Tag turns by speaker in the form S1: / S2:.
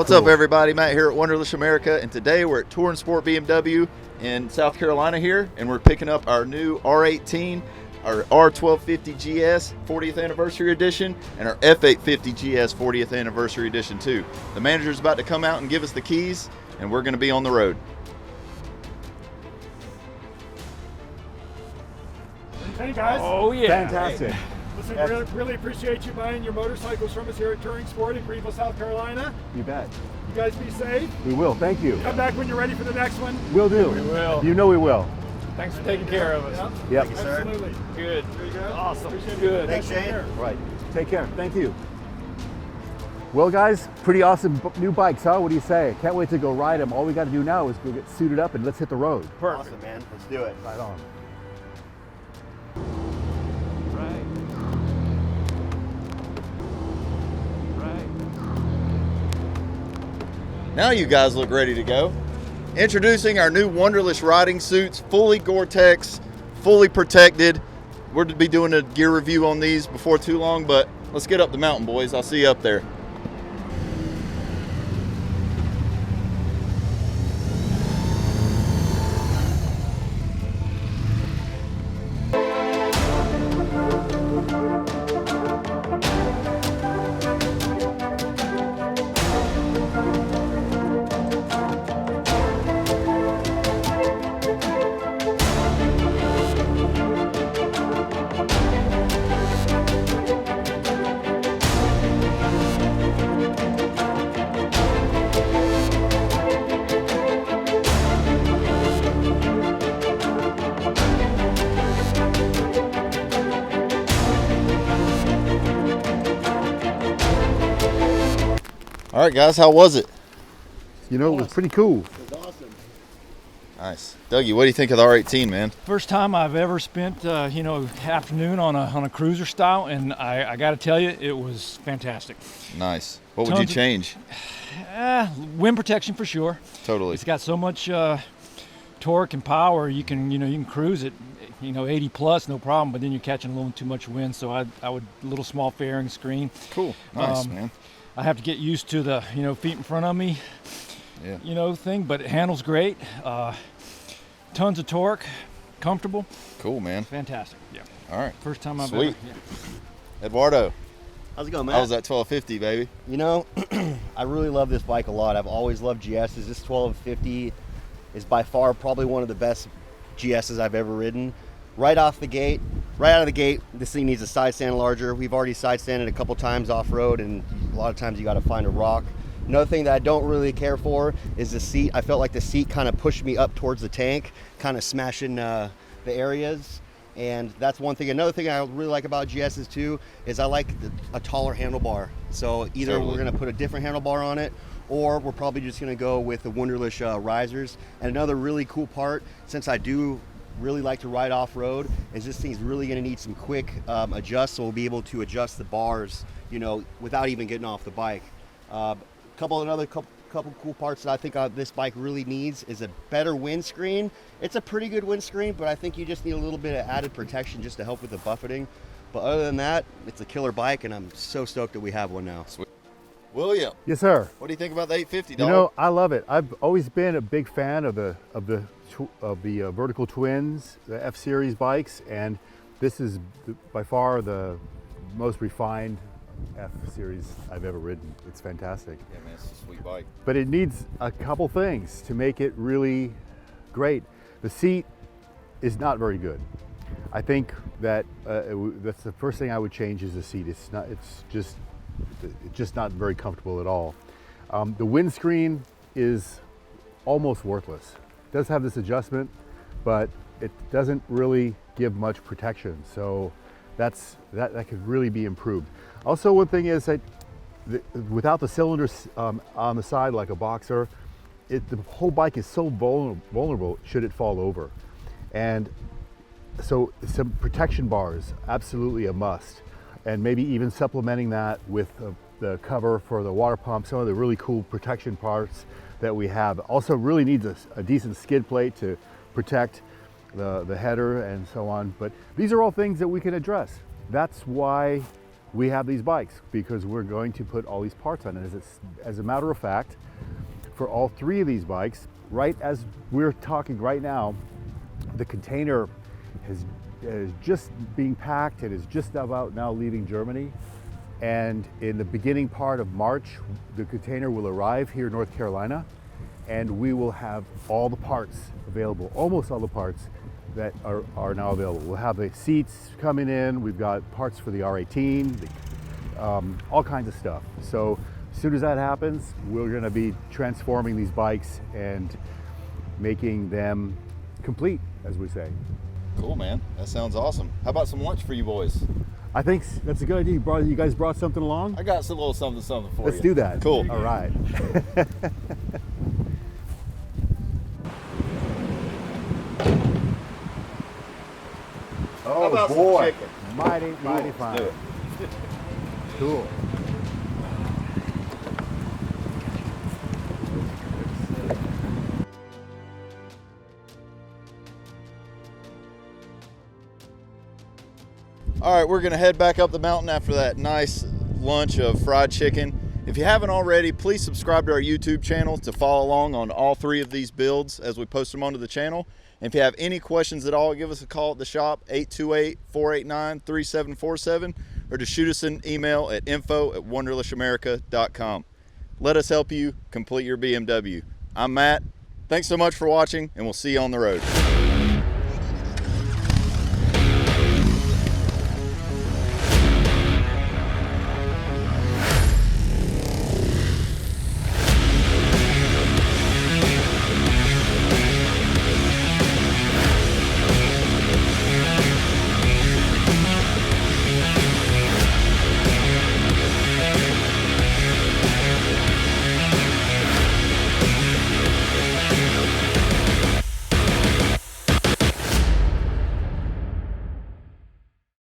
S1: What's up, everybody? Matt here at Wunderlich America, and today we're at Tour and Sport BMW in South Carolina here, and we're picking up our new R18, our R1250 GS 40th anniversary edition, and our F850 GS 40th anniversary edition too. The manager's about to come out and give us the keys, and we're going to be on the road.
S2: Hey guys.
S3: Oh yeah.
S2: Fantastic. Hey. Listen, really appreciate you buying your motorcycles from us here at Touring Sport in Greenville, South Carolina.
S4: You bet.
S2: You guys be safe.
S4: We will, thank you.
S2: Come back when you're ready for the next one.
S4: We'll do.
S3: We will.
S4: You know we will.
S3: Thanks for taking care of us.
S4: Yep.
S2: Thank you, sir. Absolutely.
S3: Good.
S2: There you go.
S3: Awesome.
S2: Appreciate
S3: Good.
S2: Thanks,
S1: Shane.
S4: Right. Take care. Thank you. Well, guys, pretty awesome new bikes, huh? What do you say? Can't wait to go ride them. All we got to do now is go get suited up and let's hit the road.
S3: Perfect.
S1: Awesome, man. Let's do it.
S4: Right on.
S1: Now you guys look ready to go. Introducing our new Wunderlich riding suits, fully Gore-Tex, fully protected. We're to be doing a gear review on these before too long, but let's get up the mountain, boys. I'll see you up there. All right, guys, how was it?
S4: You know, it was pretty cool.
S1: It was awesome. Nice. Dougie, what do you think of the R18, man?
S3: First time I've ever spent, afternoon on a cruiser style, and I got to tell you, it was fantastic.
S1: Nice. What would you change?
S3: Wind protection for sure.
S1: Totally.
S3: It's got so much torque and power. You can cruise it, 80 plus, no problem. But then you're catching a little too much wind, so I would a little small fairing screen.
S1: Cool. Nice, man.
S3: I have to get used to the feet in front of me, thing, but it handles great. Tons of torque, comfortable.
S1: Cool, man.
S3: Fantastic. Yeah.
S1: All right.
S3: First time I've
S1: Sweet.
S3: ever. Yeah.
S1: Eduardo,
S5: How's it going, Matt?
S1: how was that 1250, baby?
S5: You know, I really love this bike a lot. I've always loved GSs. This 1250 is by far probably one of the best GSs I've ever ridden. Right out of the gate, this thing needs a side stand larger. We've already side standed a couple times off-road, and a lot of times you got to find a rock. Another thing that I don't really care for is the seat. I felt like the seat kind of pushed me up towards the tank, kind of smashing the areas. And that's one thing. Another thing I really like about GSs too is I like a taller handlebar. So either we're going to put a different handlebar on it, or we're probably just going to go with the Wunderlich Risers. And another really cool part, since I do really like to ride off-road, is this thing's really going to need some quick adjusts, so we'll be able to adjust the bars, without even getting off the bike. Couple cool parts that I think this bike really needs is a better windscreen. It's a pretty good windscreen, but I think you just need a little bit of added protection just to help with the buffeting. But other than that, it's a killer bike, and I'm so stoked that we have one now.
S1: Sweet. William.
S4: Yes, sir.
S1: What do you think about the 850, dog?
S4: You know, I love it. I've always been a big fan of the vertical twins, the F series bikes, and this is by far the most refined F series I've ever ridden. It's fantastic.
S1: Yeah, man, it's a sweet bike.
S4: But it needs a couple things to make it really great. The seat is not very good. I think that that's the first thing I would change is the seat. It's just not very comfortable at all. The windscreen is almost worthless. It does have this adjustment, but it doesn't really give much protection. So that could really be improved. Also, one thing is that without the cylinders on the side like a boxer, the whole bike is so vulnerable should it fall over. And so some protection bars, absolutely a must. And maybe even supplementing that with the cover for the water pump, some of the really cool protection parts that we have. Also really needs a decent skid plate to protect the header and so on. But these are all things that we can address. That's why we have these bikes because we're going to put all these parts on it. As a matter of fact, for all three of these bikes, right as we're talking right now, the container is just being packed and is just about now leaving Germany. And in the beginning part of March, the container will arrive here in North Carolina, and we will have all the parts available, almost all the parts that are now available. We'll have the seats coming in, we've got parts for the R18, all kinds of stuff. So as soon as that happens, we're gonna be transforming these bikes and making them complete, as we say.
S1: Cool, man. That sounds awesome. How about some lunch for you boys?
S4: I think that's a good idea. You guys brought something along?
S1: I got some little something for you.
S4: Let's do that.
S1: Cool.
S4: All right.
S1: How about some
S4: boy,
S1: chicken?
S4: mighty
S1: Let's
S4: fine.
S1: do it.
S4: Cool.
S1: All right, we're gonna head back up the mountain after that nice lunch of fried chicken. If you haven't already, please subscribe to our YouTube channel to follow along on all three of these builds as we post them onto the channel. And if you have any questions at all, give us a call at the shop, 828-489-3747, or just shoot us an email at info@wunderlichamerica.com. Let us help you complete your BMW. I'm Matt. Thanks so much for watching, and we'll see you on the road.